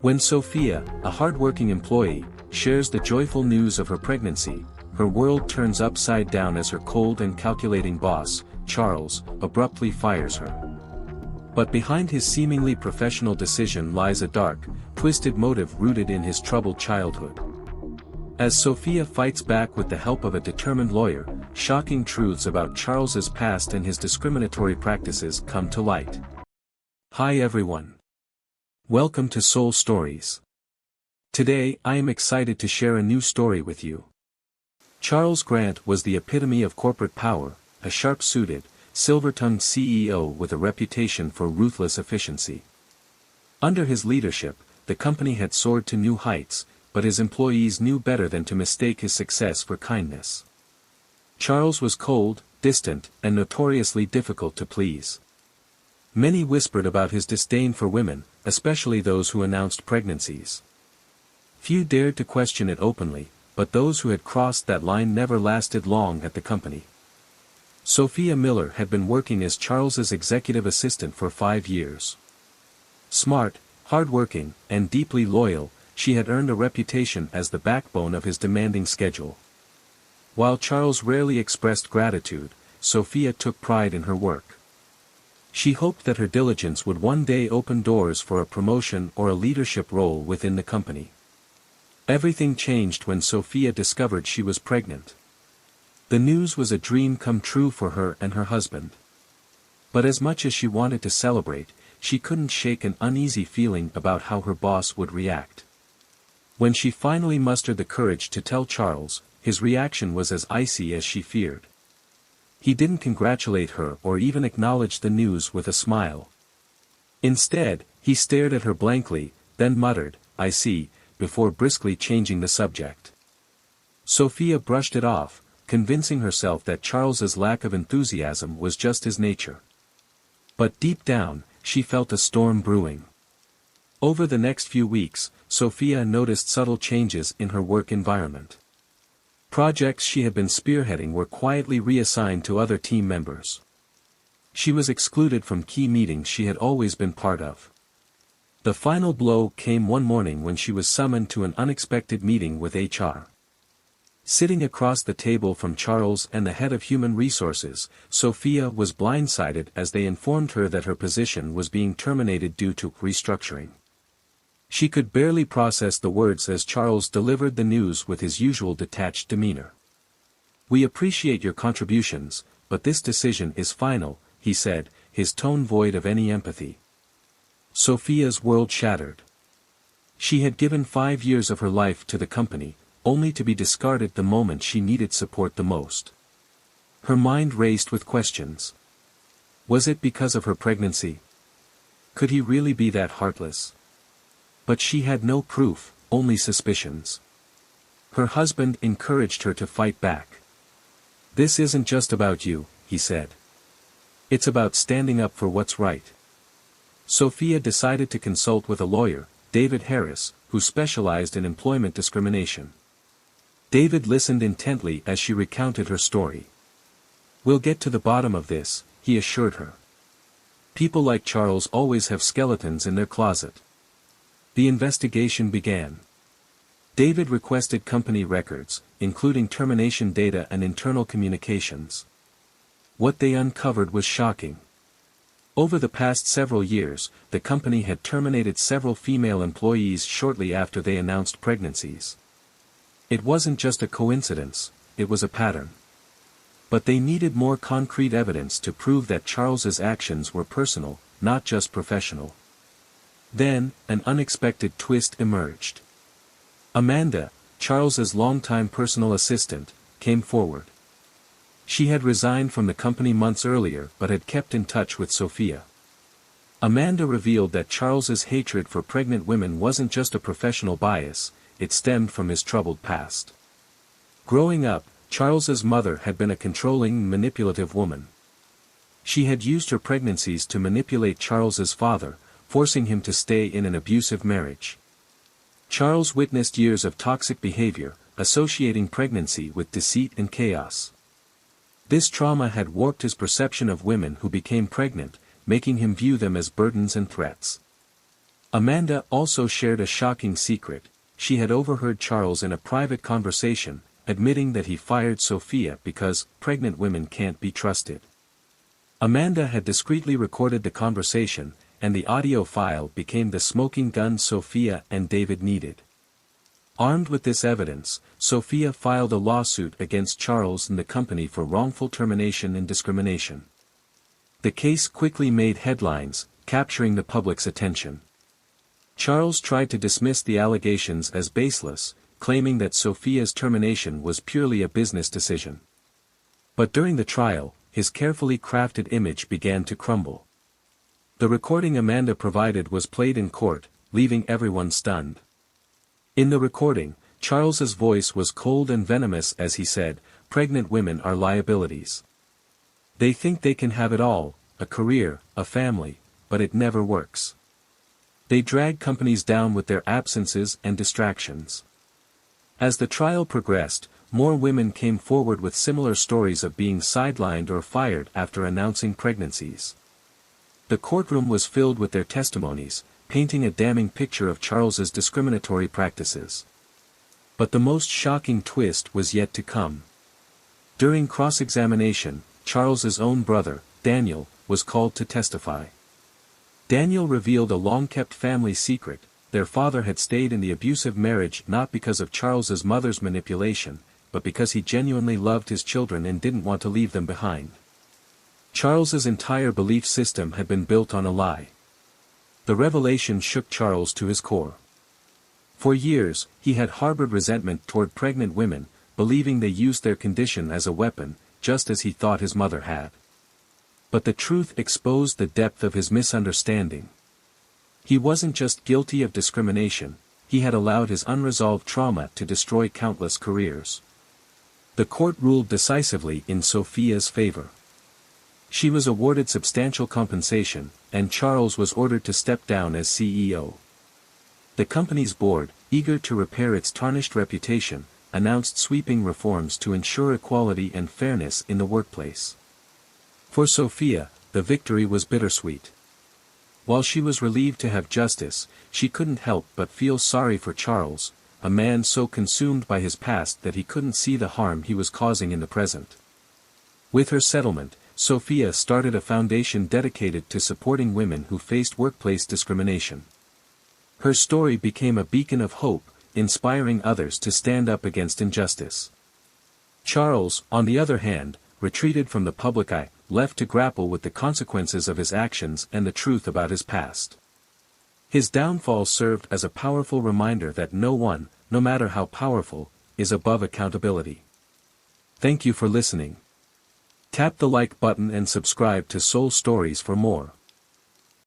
When Sophia, a hardworking employee, shares the joyful news of her pregnancy, her world turns upside down as her cold and calculating boss, Charles, abruptly fires her. But behind his seemingly professional decision lies a dark, twisted motive rooted in his troubled childhood. As Sophia fights back with the help of a determined lawyer, shocking truths about Charles's past and his discriminatory practices come to light. Hi everyone. Welcome to Soul Stories. Today I am excited to share a new story with you. Charles Grant was the epitome of corporate power, a sharp-suited, silver-tongued CEO with a reputation for ruthless efficiency. Under his leadership, the company had soared to new heights, but his employees knew better than to mistake his success for kindness. Charles was cold, distant, and notoriously difficult to please. Many whispered about his disdain for women, especially those who announced pregnancies. Few dared to question it openly, but those who had crossed that line never lasted long at the company. Sophia Miller had been working as Charles's executive assistant for 5 years. Smart, hardworking, and deeply loyal, she had earned a reputation as the backbone of his demanding schedule. While Charles rarely expressed gratitude, Sophia took pride in her work. She hoped that her diligence would one day open doors for a promotion or a leadership role within the company. Everything changed when Sophia discovered she was pregnant. The news was a dream come true for her and her husband. But as much as she wanted to celebrate, she couldn't shake an uneasy feeling about how her boss would react. When she finally mustered the courage to tell Charles, his reaction was as icy as she feared. He didn't congratulate her or even acknowledge the news with a smile. Instead, he stared at her blankly, then muttered, "I see," before briskly changing the subject. Sophia brushed it off, convincing herself that Charles's lack of enthusiasm was just his nature. But deep down, she felt a storm brewing. Over the next few weeks, Sophia noticed subtle changes in her work environment. Projects she had been spearheading were quietly reassigned to other team members. She was excluded from key meetings she had always been part of. The final blow came one morning when she was summoned to an unexpected meeting with HR. Sitting across the table from Charles and the head of human resources, Sophia was blindsided as they informed her that her position was being terminated due to restructuring. She could barely process the words as Charles delivered the news with his usual detached demeanor. "We appreciate your contributions, but this decision is final," he said, his tone void of any empathy. Sophia's world shattered. She had given 5 years of her life to the company, only to be discarded the moment she needed support the most. Her mind raced with questions. Was it because of her pregnancy? Could he really be that heartless? But she had no proof, only suspicions. Her husband encouraged her to fight back. "This isn't just about you," he said. "It's about standing up for what's right." Sophia decided to consult with a lawyer, David Harris, who specialized in employment discrimination. David listened intently as she recounted her story. "We'll get to the bottom of this," he assured her. "People like Charles always have skeletons in their closet." The investigation began. David requested company records, including termination data and internal communications. What they uncovered was shocking. Over the past several years, the company had terminated several female employees shortly after they announced pregnancies. It wasn't just a coincidence, it was a pattern. But they needed more concrete evidence to prove that Charles's actions were personal, not just professional. Then, an unexpected twist emerged. Amanda, Charles's longtime personal assistant, came forward. She had resigned from the company months earlier but had kept in touch with Sophia. Amanda revealed that Charles's hatred for pregnant women wasn't just a professional bias, it stemmed from his troubled past. Growing up, Charles's mother had been a controlling, manipulative woman. She had used her pregnancies to manipulate Charles's father, forcing him to stay in an abusive marriage. Charles witnessed years of toxic behavior, associating pregnancy with deceit and chaos. This trauma had warped his perception of women who became pregnant, making him view them as burdens and threats. Amanda also shared a shocking secret. She had overheard Charles in a private conversation, admitting that he fired Sophia because pregnant women can't be trusted. Amanda had discreetly recorded the conversation, and the audio file became the smoking gun Sophia and David needed. Armed with this evidence, Sophia filed a lawsuit against Charles and the company for wrongful termination and discrimination. The case quickly made headlines, capturing the public's attention. Charles tried to dismiss the allegations as baseless, claiming that Sophia's termination was purely a business decision. But during the trial, his carefully crafted image began to crumble. The recording Amanda provided was played in court, leaving everyone stunned. In the recording, Charles's voice was cold and venomous as he said, "Pregnant women are liabilities. They think they can have it all, a career, a family, but it never works. They drag companies down with their absences and distractions." As the trial progressed, more women came forward with similar stories of being sidelined or fired after announcing pregnancies. The courtroom was filled with their testimonies, painting a damning picture of Charles's discriminatory practices. But the most shocking twist was yet to come. During cross-examination, Charles's own brother, Daniel, was called to testify. Daniel revealed a long-kept family secret. Their father had stayed in the abusive marriage not because of Charles's mother's manipulation, but because he genuinely loved his children and didn't want to leave them behind. Charles's entire belief system had been built on a lie. The revelation shook Charles to his core. For years, he had harbored resentment toward pregnant women, believing they used their condition as a weapon, just as he thought his mother had. But the truth exposed the depth of his misunderstanding. He wasn't just guilty of discrimination, he had allowed his unresolved trauma to destroy countless careers. The court ruled decisively in Sophia's favor. She was awarded substantial compensation, and Charles was ordered to step down as CEO. The company's board, eager to repair its tarnished reputation, announced sweeping reforms to ensure equality and fairness in the workplace. For Sophia, the victory was bittersweet. While she was relieved to have justice, she couldn't help but feel sorry for Charles, a man so consumed by his past that he couldn't see the harm he was causing in the present. With her settlement, Sophia started a foundation dedicated to supporting women who faced workplace discrimination. Her story became a beacon of hope, inspiring others to stand up against injustice. Charles, on the other hand, retreated from the public eye, left to grapple with the consequences of his actions and the truth about his past. His downfall served as a powerful reminder that no one, no matter how powerful, is above accountability. Thank you for listening. Tap the like button and subscribe to Soul Stories for more.